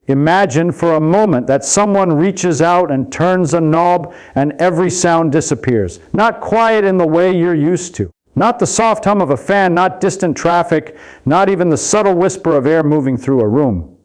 Imagine for a moment that someone reaches out and turns a knob and every sound disappears. Not quiet in the way you're used to. Not the soft hum of a fan, not distant traffic, not even the subtle whisper of air moving through a room.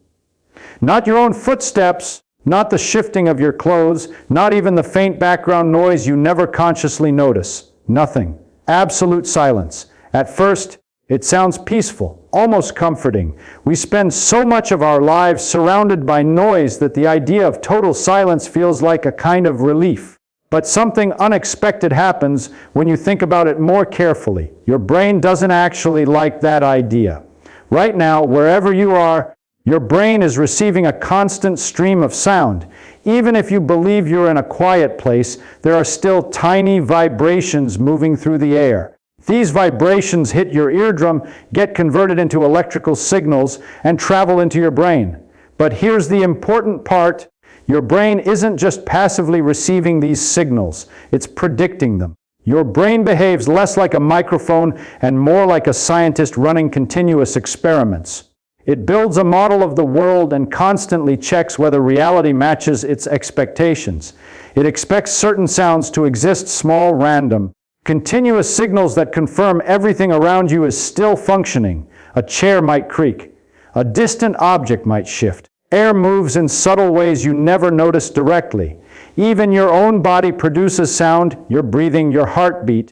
Not your own footsteps, not the shifting of your clothes, not even the faint background noise you never consciously notice. Nothing. Absolute silence. At first, it sounds peaceful, almost comforting. We spend so much of our lives surrounded by noise that the idea of total silence feels like a kind of relief. But something unexpected happens when you think about it more carefully. Your brain doesn't actually like that idea. Right now, wherever you are, your brain is receiving a constant stream of sound. Even if you believe you're in a quiet place, there are still tiny vibrations moving through the air. These vibrations hit your eardrum, get converted into electrical signals, and travel into your brain. But here's the important part. Your brain isn't just passively receiving these signals, it's predicting them. Your brain behaves less like a microphone and more like a scientist running continuous experiments. It builds a model of the world and constantly checks whether reality matches its expectations. It expects certain sounds to exist small, random, continuous signals that confirm everything around you is still functioning. A chair might creak. A distant object might shift. Air moves in subtle ways you never notice directly. Even your own body produces sound, your breathing, your heartbeat,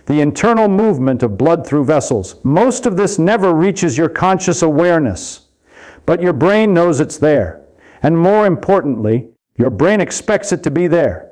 the internal movement of blood through vessels. Most of this never reaches your conscious awareness, but your brain knows it's there. And more importantly, your brain expects it to be there.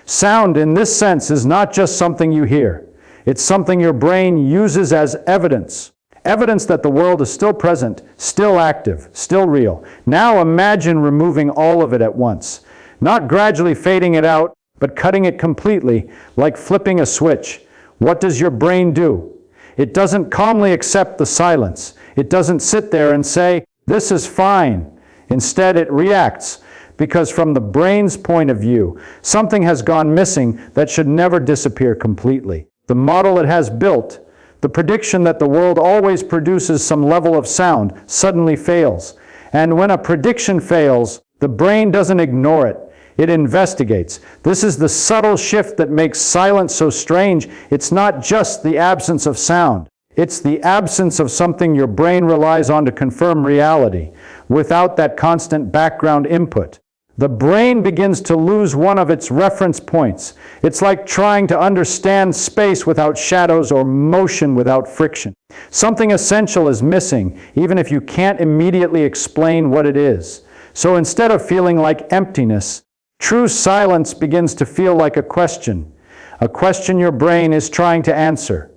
Sound in this sense is not just something you hear. It's something your brain uses as evidence. Evidence that the world is still present, still active, still real. Now imagine removing all of it at once. Not gradually fading it out, but cutting it completely, like flipping a switch. What does your brain do? It doesn't calmly accept the silence. It doesn't sit there and say, "This is fine." Instead, it reacts. Because from the brain's point of view, something has gone missing that should never disappear completely. The model it has built, the prediction that the world always produces some level of sound, suddenly fails. And when a prediction fails, the brain doesn't ignore it. It investigates. This is the subtle shift that makes silence so strange. It's not just the absence of sound. It's the absence of something your brain relies on to confirm reality. Without that constant background input, the brain begins to lose one of its reference points. It's like trying to understand space without shadows or motion without friction. Something essential is missing, even if you can't immediately explain what it is. So instead of feeling like emptiness, true silence begins to feel like a question your brain is trying to answer.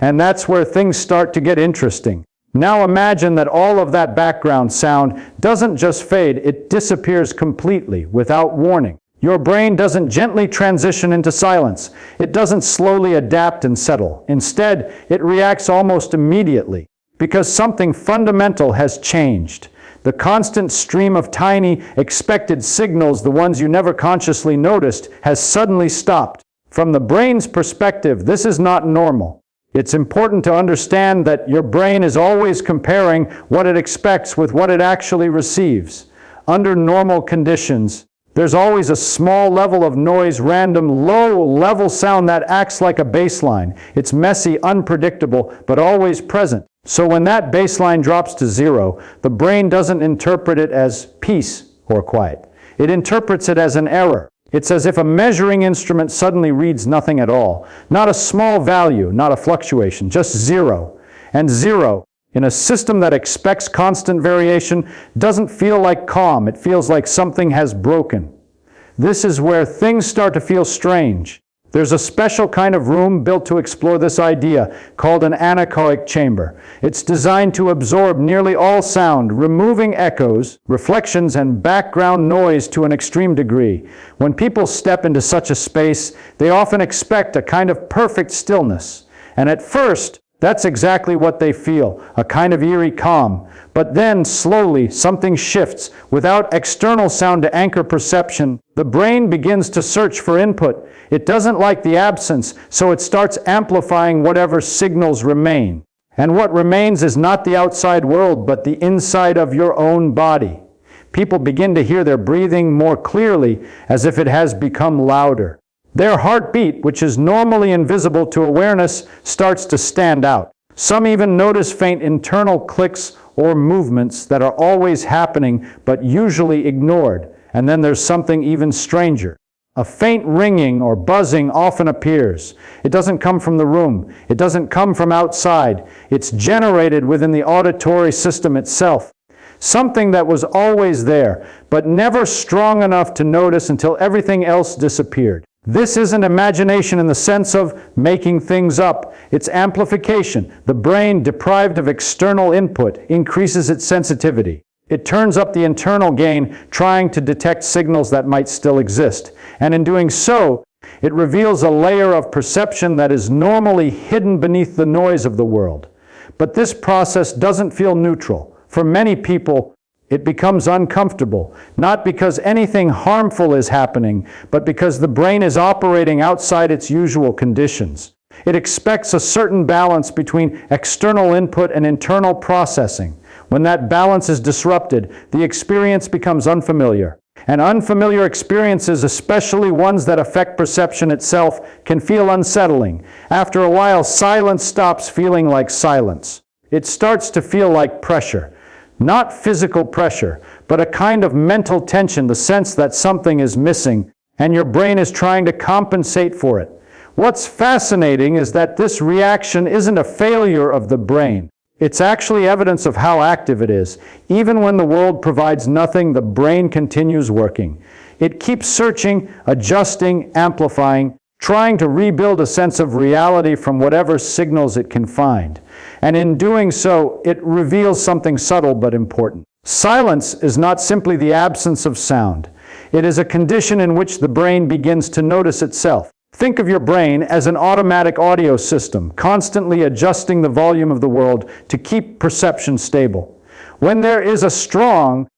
And that's where things start to get interesting. Now imagine that all of that background sound doesn't just fade, it disappears completely without warning. Your brain doesn't gently transition into silence. It doesn't slowly adapt and settle. Instead, it reacts almost immediately because something fundamental has changed. The constant stream of tiny, expected signals, the ones you never consciously noticed, has suddenly stopped. From the brain's perspective, this is not normal. It's important to understand that your brain is always comparing what it expects with what it actually receives. Under normal conditions, there's always a small level of noise, random, low-level sound that acts like a baseline. It's messy, unpredictable, but always present. So when that baseline drops to zero, the brain doesn't interpret it as peace or quiet. It interprets it as an error. It's as if a measuring instrument suddenly reads nothing at all. Not a small value, not a fluctuation, just zero. And zero, in a system that expects constant variation, doesn't feel like calm. It feels like something has broken. This is where things start to feel strange. There's a special kind of room built to explore this idea, called an anechoic chamber. It's designed to absorb nearly all sound, removing echoes, reflections, and background noise to an extreme degree. When people step into such a space, they often expect a kind of perfect stillness. And at first, that's exactly what they feel, a kind of eerie calm. But then, slowly, something shifts. Without external sound to anchor perception, the brain begins to search for input. It doesn't like the absence, so it starts amplifying whatever signals remain. And what remains is not the outside world, but the inside of your own body. People begin to hear their breathing more clearly, as if it has become louder. Their heartbeat, which is normally invisible to awareness, starts to stand out. Some even notice faint internal clicks or movements that are always happening but usually ignored. And then there's something even stranger. A faint ringing or buzzing often appears. It doesn't come from the room. It doesn't come from outside. It's generated within the auditory system itself. Something that was always there, but never strong enough to notice until everything else disappeared. This isn't imagination in the sense of making things up. It's amplification. The brain, deprived of external input, increases its sensitivity. It turns up the internal gain, trying to detect signals that might still exist. And in doing so, it reveals a layer of perception that is normally hidden beneath the noise of the world. But this process doesn't feel neutral. For many people, it becomes uncomfortable, not because anything harmful is happening, but because the brain is operating outside its usual conditions. It expects a certain balance between external input and internal processing. When that balance is disrupted, the experience becomes unfamiliar. And unfamiliar experiences, especially ones that affect perception itself, can feel unsettling. After a while, silence stops feeling like silence. It starts to feel like pressure. Not physical pressure, but a kind of mental tension, the sense that something is missing, and your brain is trying to compensate for it. What's fascinating is that this reaction isn't a failure of the brain. It's actually evidence of how active it is. Even when the world provides nothing, the brain continues working. It keeps searching, adjusting, amplifying, trying to rebuild a sense of reality from whatever signals it can find. And in doing so, it reveals something subtle but important. Silence is not simply the absence of sound. It is a condition in which the brain begins to notice itself. Think of your brain as an automatic audio system, constantly adjusting the volume of the world to keep perception stable. When there is a strong,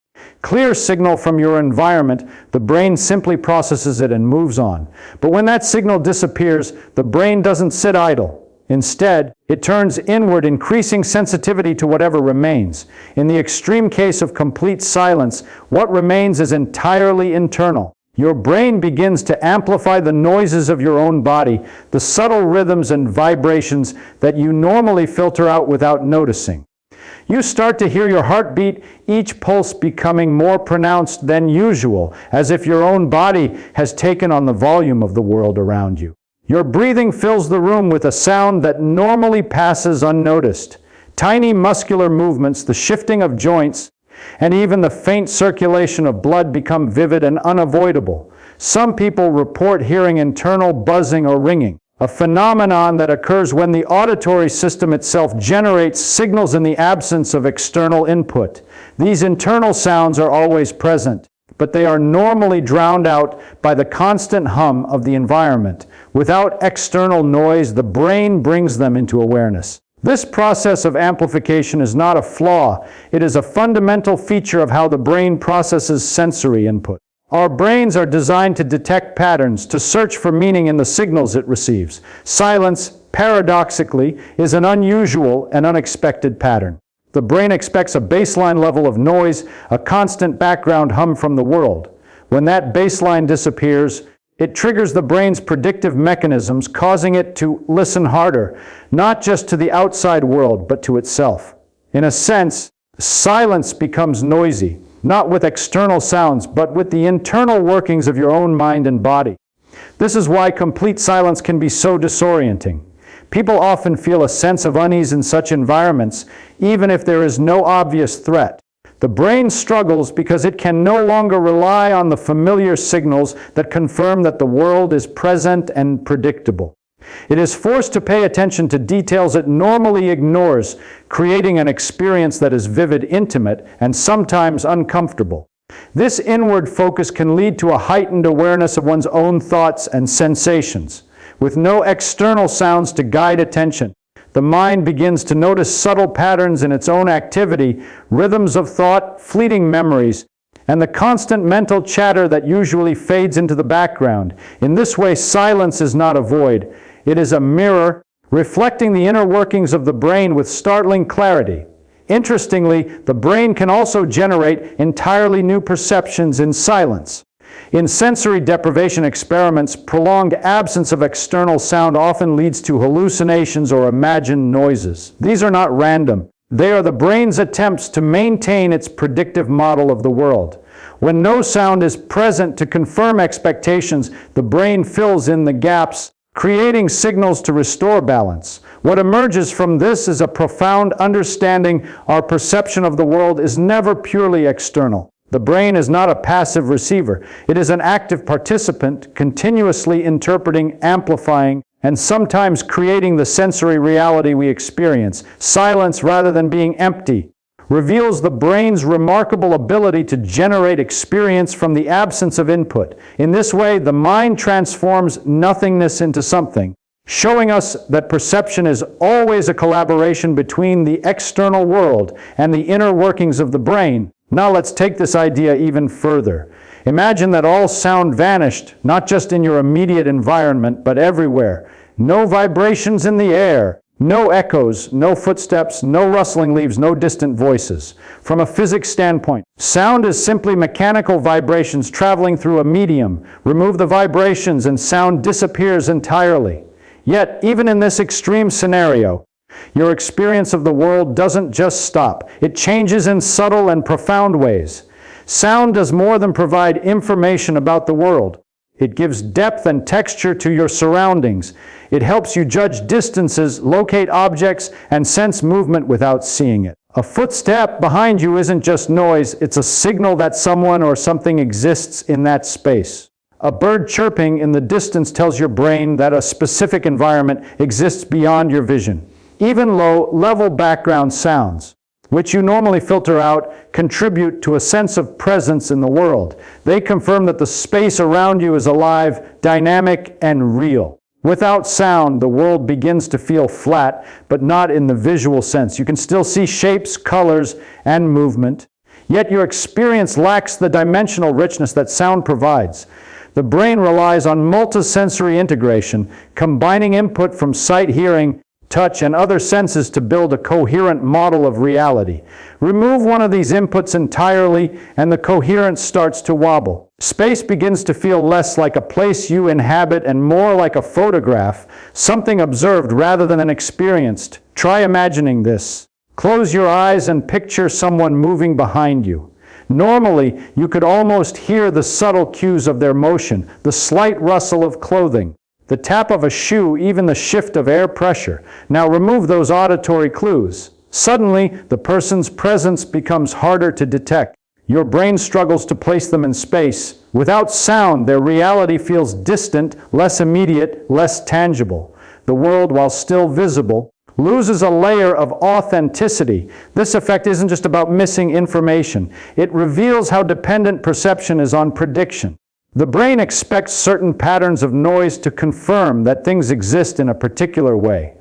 clear signal from your environment, the brain simply processes it and moves on. But when that signal disappears, the brain doesn't sit idle. Instead, it turns inward, increasing sensitivity to whatever remains. In the extreme case of complete silence, what remains is entirely internal. Your brain begins to amplify the noises of your own body, the subtle rhythms and vibrations that you normally filter out without noticing. You start to hear your heartbeat, each pulse becoming more pronounced than usual, as if your own body has taken on the volume of the world around you. Your breathing fills the room with a sound that normally passes unnoticed. Tiny muscular movements, the shifting of joints, and even the faint circulation of blood become vivid and unavoidable. Some people report hearing internal buzzing or ringing, a phenomenon that occurs when the auditory system itself generates signals in the absence of external input. These internal sounds are always present, but they are normally drowned out by the constant hum of the environment. Without external noise, the brain brings them into awareness. This process of amplification is not a flaw. It is a fundamental feature of how the brain processes sensory input. Our brains are designed to detect patterns, to search for meaning in the signals it receives. Silence, paradoxically, is an unusual and unexpected pattern. The brain expects a baseline level of noise, a constant background hum from the world. When that baseline disappears, it triggers the brain's predictive mechanisms, causing it to listen harder, not just to the outside world, but to itself. In a sense, silence becomes noisy, not with external sounds, but with the internal workings of your own mind and body. This is why complete silence can be so disorienting. People often feel a sense of unease in such environments, even if there is no obvious threat. The brain struggles because it can no longer rely on the familiar signals that confirm that the world is present and predictable. It is forced to pay attention to details it normally ignores, creating an experience that is vivid, intimate, and sometimes uncomfortable. This inward focus can lead to a heightened awareness of one's own thoughts and sensations. With no external sounds to guide attention, the mind begins to notice subtle patterns in its own activity, rhythms of thought, fleeting memories, and the constant mental chatter that usually fades into the background. In this way, silence is not a void. It is a mirror reflecting the inner workings of the brain with startling clarity. Interestingly, the brain can also generate entirely new perceptions in silence. In sensory deprivation experiments, prolonged absence of external sound often leads to hallucinations or imagined noises. These are not random. They are the brain's attempts to maintain its predictive model of the world. When no sound is present to confirm expectations, the brain fills in the gaps, creating signals to restore balance. What emerges from this is a profound understanding our perception of the world is never purely external. The brain is not a passive receiver. It is an active participant, continuously interpreting, amplifying, and sometimes creating the sensory reality we experience. Silence, rather than being empty, reveals the brain's remarkable ability to generate experience from the absence of input. In this way, the mind transforms nothingness into something, showing us that perception is always a collaboration between the external world and the inner workings of the brain. Now let's take this idea even further. Imagine that all sound vanished, not just in your immediate environment, but everywhere. No vibrations in the air, no echoes, no footsteps, no rustling leaves, no distant voices. From a physics standpoint, sound is simply mechanical vibrations traveling through a medium. Remove the vibrations and sound disappears entirely. Yet, even in this extreme scenario, your experience of the world doesn't just stop. It changes in subtle and profound ways. Sound does more than provide information about the world. It gives depth and texture to your surroundings. It helps you judge distances, locate objects, and sense movement without seeing it. A footstep behind you isn't just noise, it's a signal that someone or something exists in that space. A bird chirping in the distance tells your brain that a specific environment exists beyond your vision. Even low-level background sounds, which you normally filter out, contribute to a sense of presence in the world. They confirm that the space around you is alive, dynamic, and real. Without sound, the world begins to feel flat, but not in the visual sense. You can still see shapes, colors, and movement, yet your experience lacks the dimensional richness that sound provides. The brain relies on multisensory integration, combining input from sight, hearing, touch, and other senses to build a coherent model of reality. Remove one of these inputs entirely, and the coherence starts to wobble. Space begins to feel less like a place you inhabit and more like a photograph, something observed rather than experienced. Try imagining this. Close your eyes and picture someone moving behind you. Normally, you could almost hear the subtle cues of their motion, the slight rustle of clothing, the tap of a shoe, even the shift of air pressure. Now remove those auditory clues. Suddenly, the person's presence becomes harder to detect. Your brain struggles to place them in space. Without sound, their reality feels distant, less immediate, less tangible. The world, while still visible, loses a layer of authenticity. This effect isn't just about missing information. It reveals how dependent perception is on prediction. The brain expects certain patterns of noise to confirm that things exist in a particular way.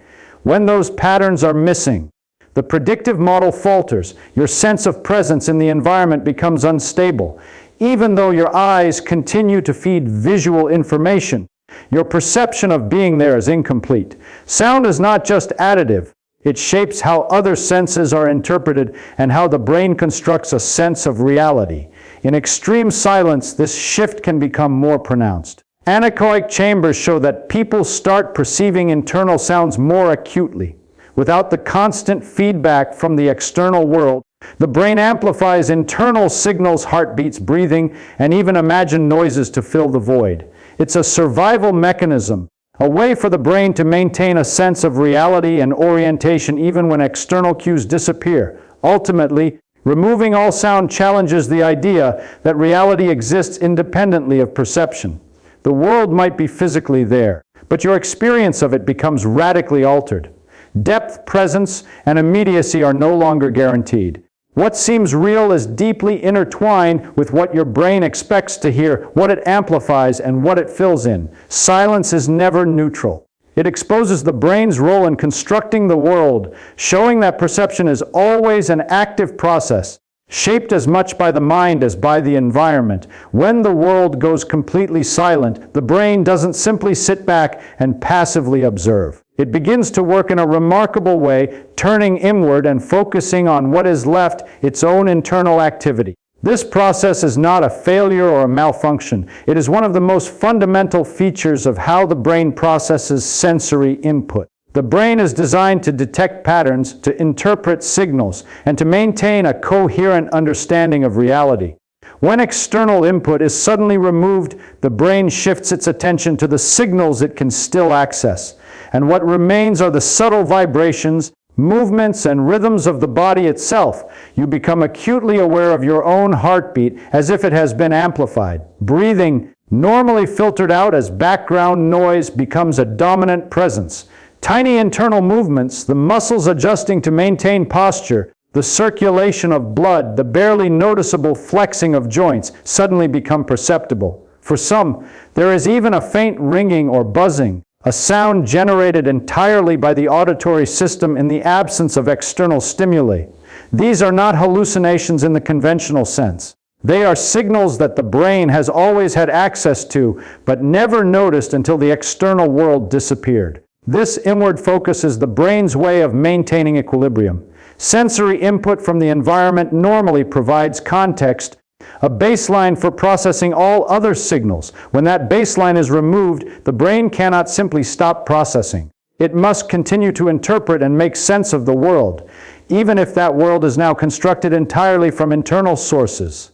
When those patterns are missing, the predictive model falters. Your sense of presence in the environment becomes unstable. Even though your eyes continue to feed visual information, your perception of being there is incomplete. Sound is not just additive. It shapes how other senses are interpreted and how the brain constructs a sense of reality. In extreme silence, this shift can become more pronounced. Anechoic chambers show that people start perceiving internal sounds more acutely. Without the constant feedback from the external world, the brain amplifies internal signals, heartbeats, breathing, and even imagined noises to fill the void. It's a survival mechanism, a way for the brain to maintain a sense of reality and orientation even when external cues disappear. Ultimately, removing all sound challenges the idea that reality exists independently of perception. The world might be physically there, but your experience of it becomes radically altered. Depth, presence, and immediacy are no longer guaranteed. What seems real is deeply intertwined with what your brain expects to hear, what it amplifies, and what it fills in. Silence is never neutral. It exposes the brain's role in constructing the world, showing that perception is always an active process, shaped as much by the mind as by the environment. When the world goes completely silent, the brain doesn't simply sit back and passively observe. It begins to work in a remarkable way, turning inward and focusing on what is left, its own internal activity. This process is not a failure or a malfunction. It is one of the most fundamental features of how the brain processes sensory input. The brain is designed to detect patterns, to interpret signals, and to maintain a coherent understanding of reality. When external input is suddenly removed, the brain shifts its attention to the signals it can still access. And what remains are the subtle vibrations, movements, and rhythms of the body itself. You become acutely aware of your own heartbeat as if it has been amplified. Breathing, normally filtered out as background noise, becomes a dominant presence. Tiny internal movements, the muscles adjusting to maintain posture, the circulation of blood, the barely noticeable flexing of joints suddenly become perceptible. For some, there is even a faint ringing or buzzing, a sound generated entirely by the auditory system in the absence of external stimuli. These are not hallucinations in the conventional sense. They are signals that the brain has always had access to, but never noticed until the external world disappeared. This inward focus is the brain's way of maintaining equilibrium. Sensory input from the environment normally provides context, a baseline for processing all other signals. When that baseline is removed, the brain cannot simply stop processing. It must continue to interpret and make sense of the world, even if that world is now constructed entirely from internal sources.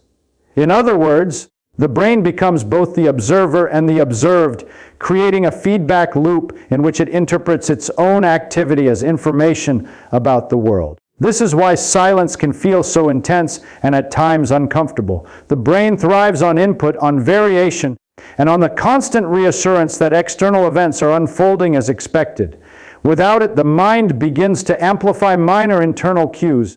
In other words, the brain becomes both the observer and the observed, creating a feedback loop in which it interprets its own activity as information about the world. This is why silence can feel so intense and at times uncomfortable. The brain thrives on input, on variation, and on the constant reassurance that external events are unfolding as expected. Without it, the mind begins to amplify minor internal cues,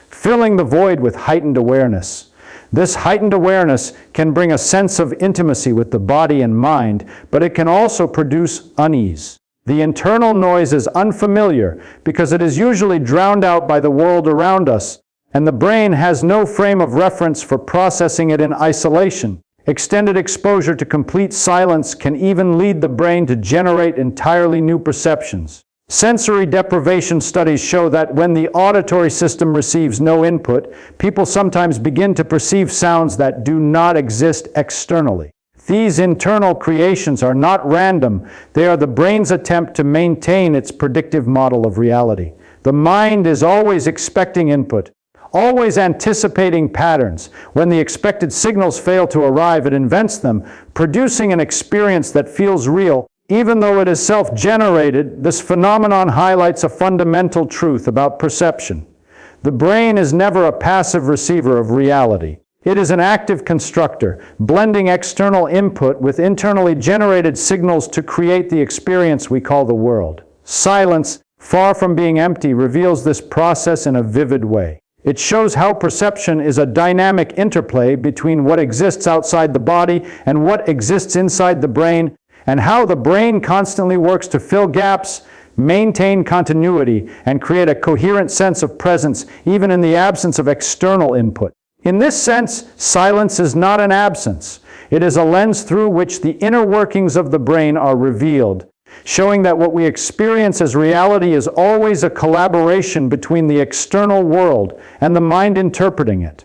filling the void with heightened awareness. This heightened awareness can bring a sense of intimacy with the body and mind, but it can also produce unease. The internal noise is unfamiliar because it is usually drowned out by the world around us, and the brain has no frame of reference for processing it in isolation. Extended exposure to complete silence can even lead the brain to generate entirely new perceptions. Sensory deprivation studies show that when the auditory system receives no input, people sometimes begin to perceive sounds that do not exist externally. These internal creations are not random. They are the brain's attempt to maintain its predictive model of reality. The mind is always expecting input, always anticipating patterns. When the expected signals fail to arrive, it invents them, producing an experience that feels real. Even though it is self-generated, this phenomenon highlights a fundamental truth about perception. The brain is never a passive receiver of reality. It is an active constructor, blending external input with internally generated signals to create the experience we call the world. Silence, far from being empty, reveals this process in a vivid way. It shows how perception is a dynamic interplay between what exists outside the body and what exists inside the brain, and how the brain constantly works to fill gaps, maintain continuity, and create a coherent sense of presence, even in the absence of external input. In this sense, silence is not an absence. It is a lens through which the inner workings of the brain are revealed, showing that what we experience as reality is always a collaboration between the external world and the mind interpreting it.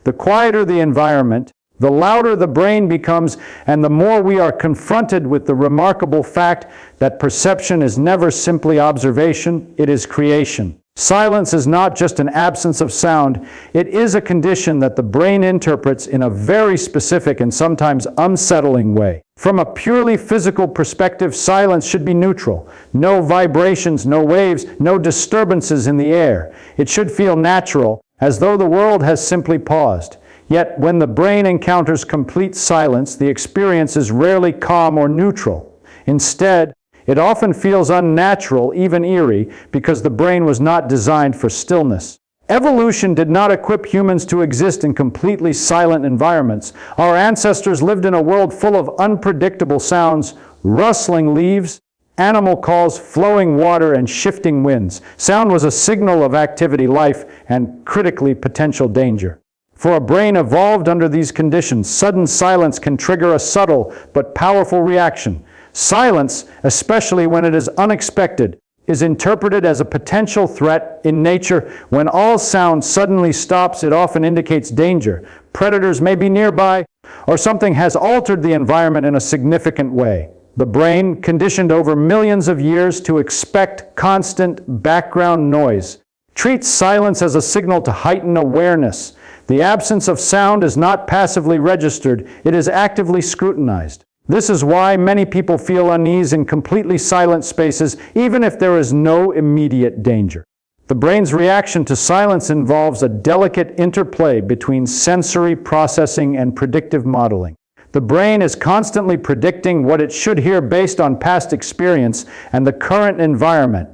The quieter the environment, the louder the brain becomes, and the more we are confronted with the remarkable fact that perception is never simply observation, it is creation. Silence is not just an absence of sound, it is a condition that the brain interprets in a very specific and sometimes unsettling way. From a purely physical perspective, silence should be neutral. No vibrations, no waves, no disturbances in the air. It should feel natural, as though the world has simply paused. Yet, when the brain encounters complete silence, the experience is rarely calm or neutral. Instead, it often feels unnatural, even eerie, because the brain was not designed for stillness. Evolution did not equip humans to exist in completely silent environments. Our ancestors lived in a world full of unpredictable sounds, rustling leaves, animal calls, flowing water, and shifting winds. Sound was a signal of activity, life, and critically, potential danger. For a brain evolved under these conditions, sudden silence can trigger a subtle but powerful reaction. Silence, especially when it is unexpected, is interpreted as a potential threat in nature. When all sound suddenly stops, it often indicates danger. Predators may be nearby, or something has altered the environment in a significant way. The brain, conditioned over millions of years to expect constant background noise, treats silence as a signal to heighten awareness. The absence of sound is not passively registered, it is actively scrutinized. This is why many people feel unease in completely silent spaces, even if there is no immediate danger. The brain's reaction to silence involves a delicate interplay between sensory processing and predictive modeling. The brain is constantly predicting what it should hear based on past experience and the current environment.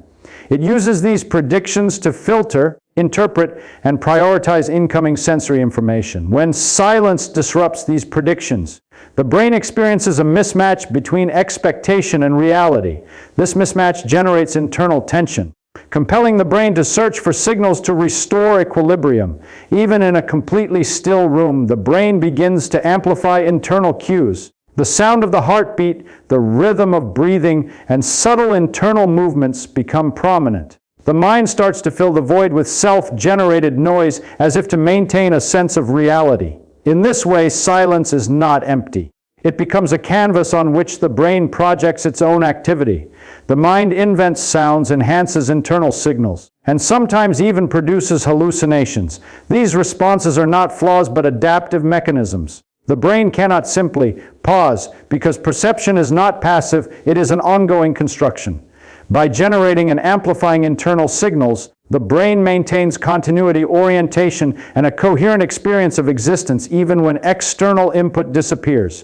It uses these predictions to filter, interpret, and prioritize incoming sensory information. When silence disrupts these predictions, the brain experiences a mismatch between expectation and reality. This mismatch generates internal tension, compelling the brain to search for signals to restore equilibrium. Even in a completely still room, the brain begins to amplify internal cues. The sound of the heartbeat, the rhythm of breathing, and subtle internal movements become prominent. The mind starts to fill the void with self-generated noise as if to maintain a sense of reality. In this way, silence is not empty. It becomes a canvas on which the brain projects its own activity. The mind invents sounds, enhances internal signals, and sometimes even produces hallucinations. These responses are not flaws but adaptive mechanisms. The brain cannot simply pause because perception is not passive, it is an ongoing construction. By generating and amplifying internal signals, the brain maintains continuity, orientation, and a coherent experience of existence even when external input disappears.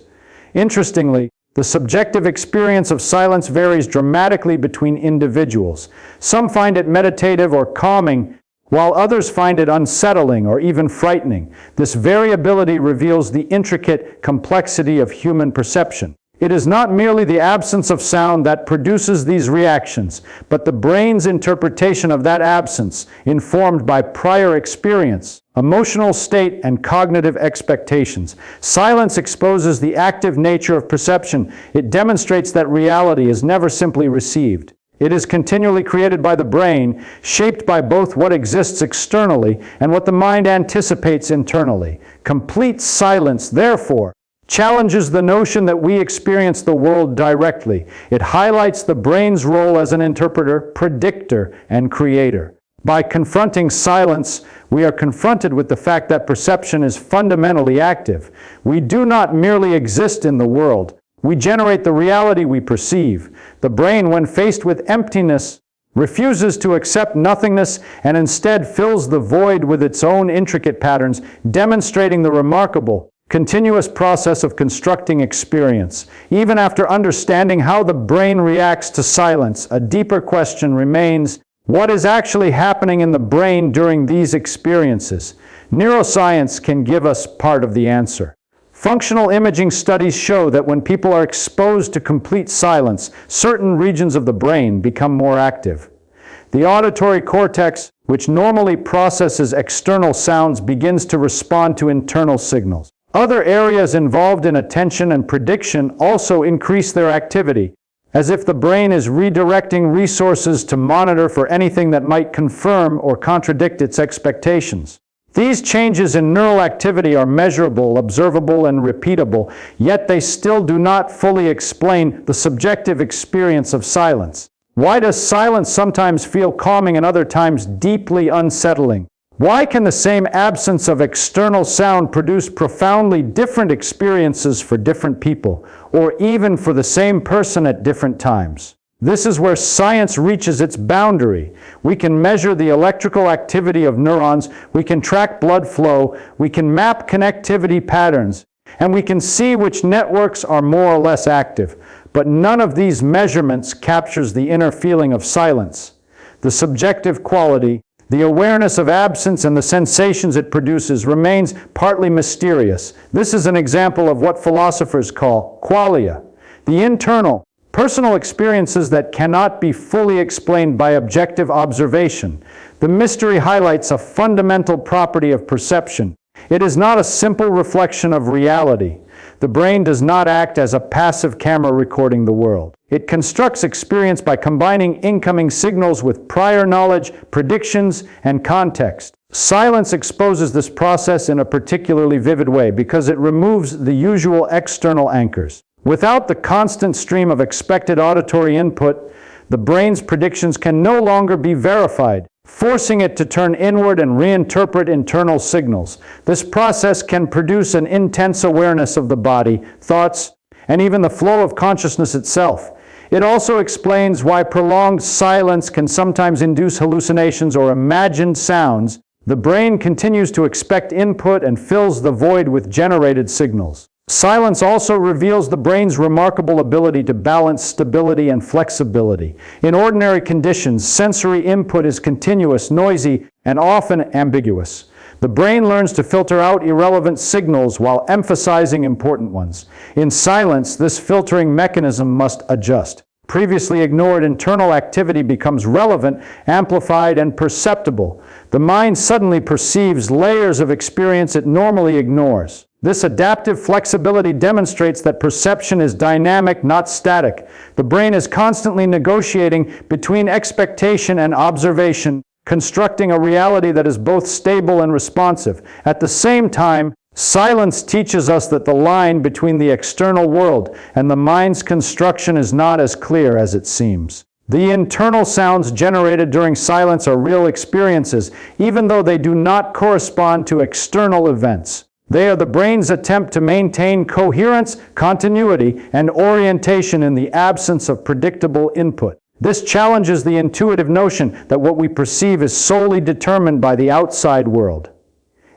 Interestingly, the subjective experience of silence varies dramatically between individuals. Some find it meditative or calming, while others find it unsettling or even frightening. This variability reveals the intricate complexity of human perception. It is not merely the absence of sound that produces these reactions, but the brain's interpretation of that absence, informed by prior experience, emotional state, and cognitive expectations. Silence exposes the active nature of perception. It demonstrates that reality is never simply received. It is continually created by the brain, shaped by both what exists externally and what the mind anticipates internally. Complete silence, therefore, challenges the notion that we experience the world directly. It highlights the brain's role as an interpreter, predictor, and creator. By confronting silence, we are confronted with the fact that perception is fundamentally active. We do not merely exist in the world. We generate the reality we perceive. The brain, when faced with emptiness, refuses to accept nothingness and instead fills the void with its own intricate patterns, demonstrating the remarkable, continuous process of constructing experience. Even after understanding how the brain reacts to silence, a deeper question remains: what is actually happening in the brain during these experiences? Neuroscience can give us part of the answer. Functional imaging studies show that when people are exposed to complete silence, certain regions of the brain become more active. The auditory cortex, which normally processes external sounds, begins to respond to internal signals. Other areas involved in attention and prediction also increase their activity, as if the brain is redirecting resources to monitor for anything that might confirm or contradict its expectations. These changes in neural activity are measurable, observable, and repeatable, yet they still do not fully explain the subjective experience of silence. Why does silence sometimes feel calming and other times deeply unsettling? Why can the same absence of external sound produce profoundly different experiences for different people, or even for the same person at different times? This is where science reaches its boundary. We can measure the electrical activity of neurons, we can track blood flow, we can map connectivity patterns, and we can see which networks are more or less active. But none of these measurements captures the inner feeling of silence. The subjective quality, the awareness of absence, and the sensations it produces remains partly mysterious. This is an example of what philosophers call qualia, the internal, personal experiences that cannot be fully explained by objective observation. The mystery highlights a fundamental property of perception. It is not a simple reflection of reality. The brain does not act as a passive camera recording the world. It constructs experience by combining incoming signals with prior knowledge, predictions, and context. Silence exposes this process in a particularly vivid way because it removes the usual external anchors. Without the constant stream of expected auditory input, the brain's predictions can no longer be verified, forcing it to turn inward and reinterpret internal signals. This process can produce an intense awareness of the body, thoughts, and even the flow of consciousness itself. It also explains why prolonged silence can sometimes induce hallucinations or imagined sounds. The brain continues to expect input and fills the void with generated signals. Silence also reveals the brain's remarkable ability to balance stability and flexibility. In ordinary conditions, sensory input is continuous, noisy, and often ambiguous. The brain learns to filter out irrelevant signals while emphasizing important ones. In silence, this filtering mechanism must adjust. Previously ignored internal activity becomes relevant, amplified, and perceptible. The mind suddenly perceives layers of experience it normally ignores. This adaptive flexibility demonstrates that perception is dynamic, not static. The brain is constantly negotiating between expectation and observation, constructing a reality that is both stable and responsive. At the same time, silence teaches us that the line between the external world and the mind's construction is not as clear as it seems. The internal sounds generated during silence are real experiences, even though they do not correspond to external events. They are the brain's attempt to maintain coherence, continuity, and orientation in the absence of predictable input. This challenges the intuitive notion that what we perceive is solely determined by the outside world.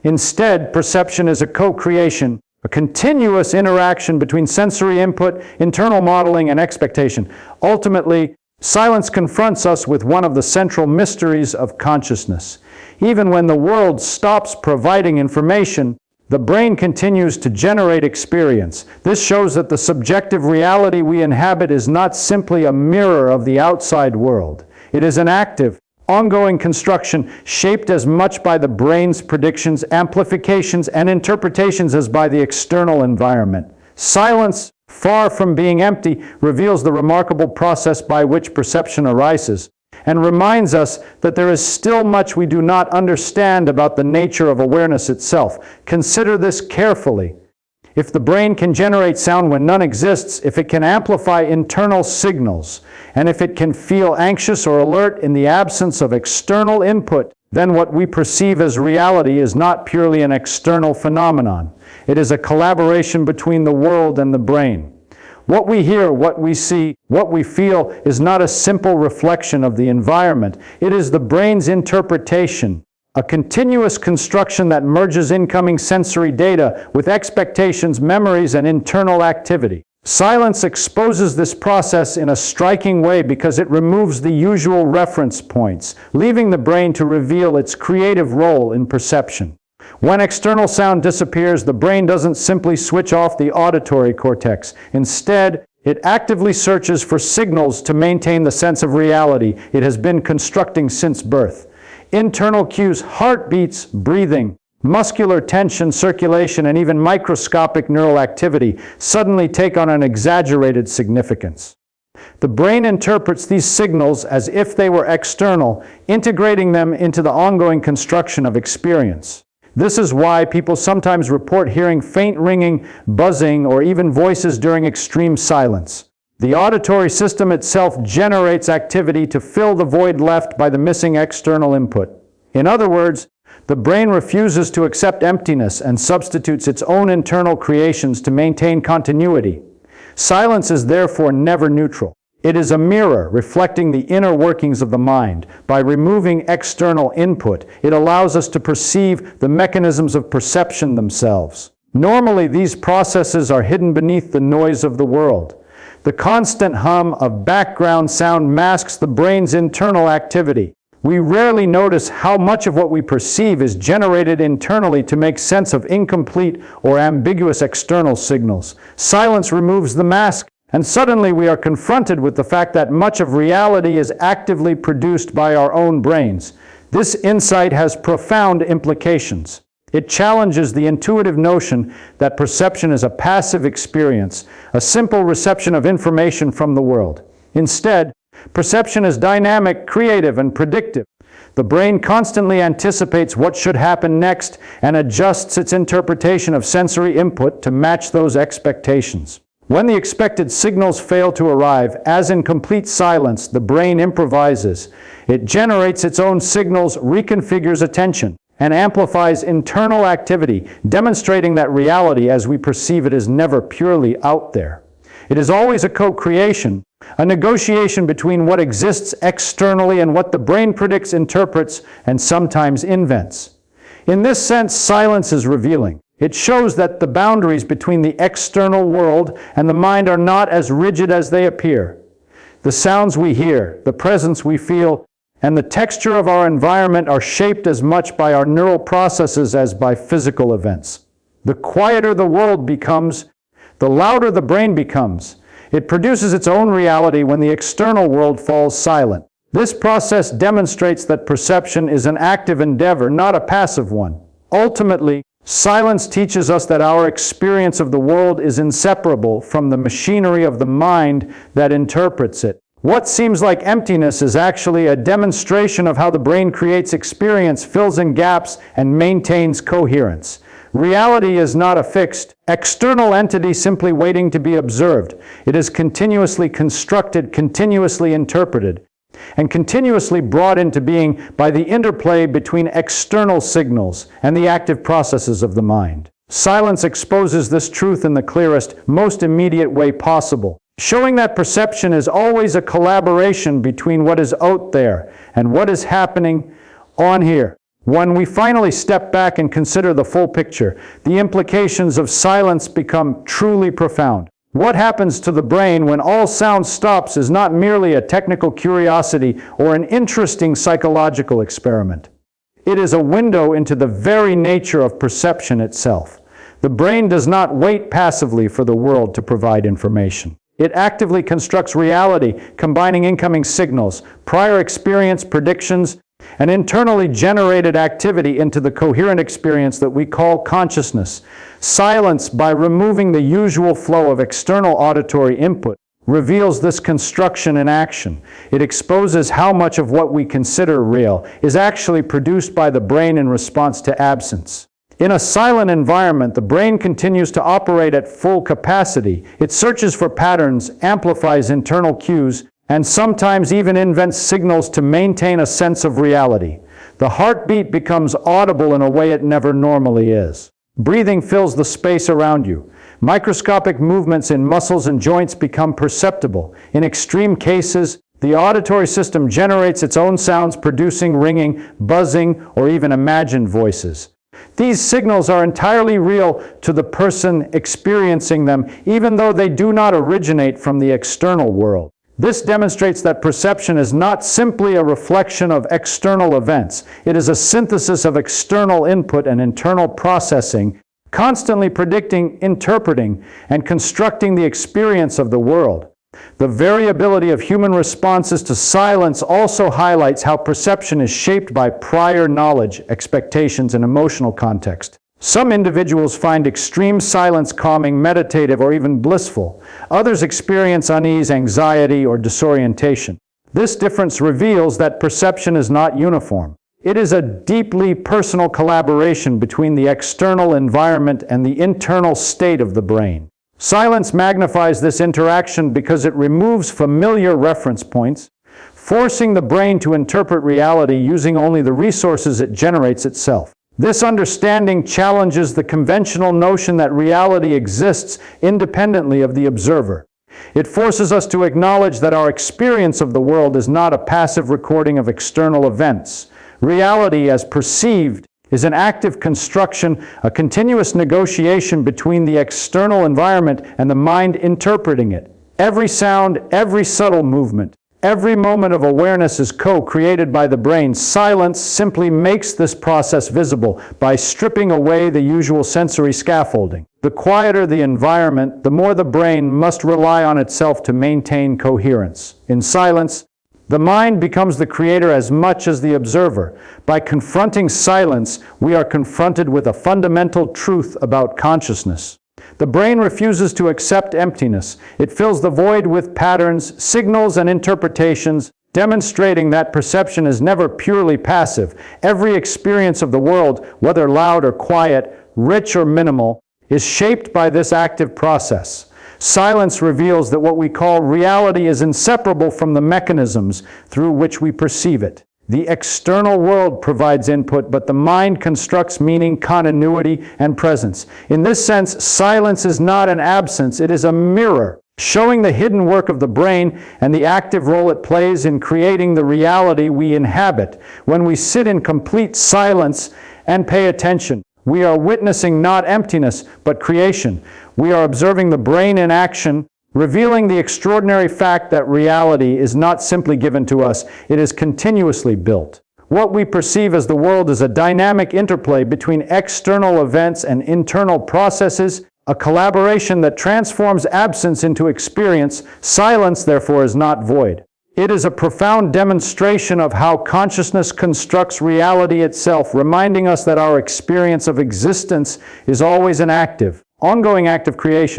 Instead, perception is a co-creation, a continuous interaction between sensory input, internal modeling, and expectation. Ultimately, silence confronts us with one of the central mysteries of consciousness. Even when the world stops providing information, the brain continues to generate experience. This shows that the subjective reality we inhabit is not simply a mirror of the outside world. It is an active, ongoing construction shaped as much by the brain's predictions, amplifications, and interpretations as by the external environment. Silence, far from being empty, reveals the remarkable process by which perception arises, and reminds us that there is still much we do not understand about the nature of awareness itself. Consider this carefully. If the brain can generate sound when none exists, if it can amplify internal signals, and if it can feel anxious or alert in the absence of external input, then what we perceive as reality is not purely an external phenomenon. It is a collaboration between the world and the brain. What we hear, what we see, what we feel is not a simple reflection of the environment. It is the brain's interpretation, a continuous construction that merges incoming sensory data with expectations, memories, and internal activity. Silence exposes this process in a striking way because it removes the usual reference points, leaving the brain to reveal its creative role in perception. When external sound disappears, the brain doesn't simply switch off the auditory cortex. Instead, it actively searches for signals to maintain the sense of reality it has been constructing since birth. Internal cues, heartbeats, breathing, muscular tension, circulation, and even microscopic neural activity suddenly take on an exaggerated significance. The brain interprets these signals as if they were external, integrating them into the ongoing construction of experience. This is why people sometimes report hearing faint ringing, buzzing, or even voices during extreme silence. The auditory system itself generates activity to fill the void left by the missing external input. In other words, the brain refuses to accept emptiness and substitutes its own internal creations to maintain continuity. Silence is therefore never neutral. It is a mirror reflecting the inner workings of the mind. By removing external input, it allows us to perceive the mechanisms of perception themselves. Normally, these processes are hidden beneath the noise of the world. The constant hum of background sound masks the brain's internal activity. We rarely notice how much of what we perceive is generated internally to make sense of incomplete or ambiguous external signals. Silence removes the mask, and suddenly we are confronted with the fact that much of reality is actively produced by our own brains. This insight has profound implications. It challenges the intuitive notion that perception is a passive experience, a simple reception of information from the world. Instead, perception is dynamic, creative, and predictive. The brain constantly anticipates what should happen next and adjusts its interpretation of sensory input to match those expectations. When the expected signals fail to arrive, as in complete silence, the brain improvises. It generates its own signals, reconfigures attention, and amplifies internal activity, demonstrating that reality as we perceive it is never purely out there. It is always a co-creation, a negotiation between what exists externally and what the brain predicts, interprets, and sometimes invents. In this sense, silence is revealing. It shows that the boundaries between the external world and the mind are not as rigid as they appear. The sounds we hear, the presence we feel, and the texture of our environment are shaped as much by our neural processes as by physical events. The quieter the world becomes, the louder the brain becomes. It produces its own reality when the external world falls silent. This process demonstrates that perception is an active endeavor, not a passive one. Ultimately, silence teaches us that our experience of the world is inseparable from the machinery of the mind that interprets it. What seems like emptiness is actually a demonstration of how the brain creates experience, fills in gaps, and maintains coherence. Reality is not a fixed, external entity simply waiting to be observed. It is continuously constructed, continuously interpreted, and continuously brought into being by the interplay between external signals and the active processes of the mind. Silence exposes this truth in the clearest, most immediate way possible, showing that perception is always a collaboration between what is out there and what is happening on here. When we finally step back and consider the full picture, the implications of silence become truly profound. What happens to the brain when all sound stops is not merely a technical curiosity or an interesting psychological experiment. It is a window into the very nature of perception itself. The brain does not wait passively for the world to provide information. It actively constructs reality, combining incoming signals, prior experience, predictions, and internally generated activity into the coherent experience that we call consciousness. Silence, by removing the usual flow of external auditory input, reveals this construction in action. It exposes how much of what we consider real is actually produced by the brain in response to absence. In a silent environment, the brain continues to operate at full capacity. It searches for patterns, amplifies internal cues, and sometimes even invents signals to maintain a sense of reality. The heartbeat becomes audible in a way it never normally is. Breathing fills the space around you. Microscopic movements in muscles and joints become perceptible. In extreme cases, the auditory system generates its own sounds, producing ringing, buzzing, or even imagined voices. These signals are entirely real to the person experiencing them, even though they do not originate from the external world. This demonstrates that perception is not simply a reflection of external events. It is a synthesis of external input and internal processing, constantly predicting, interpreting, and constructing the experience of the world. The variability of human responses to silence also highlights how perception is shaped by prior knowledge, expectations, and emotional context. Some individuals find extreme silence calming, meditative, or even blissful. Others experience unease, anxiety, or disorientation. This difference reveals that perception is not uniform. It is a deeply personal collaboration between the external environment and the internal state of the brain. Silence magnifies this interaction because it removes familiar reference points, forcing the brain to interpret reality using only the resources it generates itself. This understanding challenges the conventional notion that reality exists independently of the observer. It forces us to acknowledge that our experience of the world is not a passive recording of external events. Reality, as perceived, is an active construction, a continuous negotiation between the external environment and the mind interpreting it. Every sound, every subtle movement, every moment of awareness is co-created by the brain. Silence simply makes this process visible by stripping away the usual sensory scaffolding. The quieter the environment, the more the brain must rely on itself to maintain coherence. In silence, The mind becomes the creator as much as the observer. By confronting silence, we are confronted with a fundamental truth about consciousness. The brain refuses to accept emptiness. It fills the void with patterns, signals, and interpretations, demonstrating that perception is never purely passive. Every experience of the world, whether loud or quiet, rich or minimal, is shaped by this active process. Silence reveals that what we call reality is inseparable from the mechanisms through which we perceive it. The external world provides input, but the mind constructs meaning, continuity, and presence. In this sense, silence is not an absence, it is a mirror, showing the hidden work of the brain and the active role it plays in creating the reality we inhabit. When we sit in complete silence and pay attention, we are witnessing not emptiness, but creation. We are observing the brain in action, revealing the extraordinary fact that reality is not simply given to us, it is continuously built. What we perceive as the world is a dynamic interplay between external events and internal processes, a collaboration that transforms absence into experience. Silence, therefore, is not void. It is a profound demonstration of how consciousness constructs reality itself, reminding us that our experience of existence is always an active, ongoing act of creation.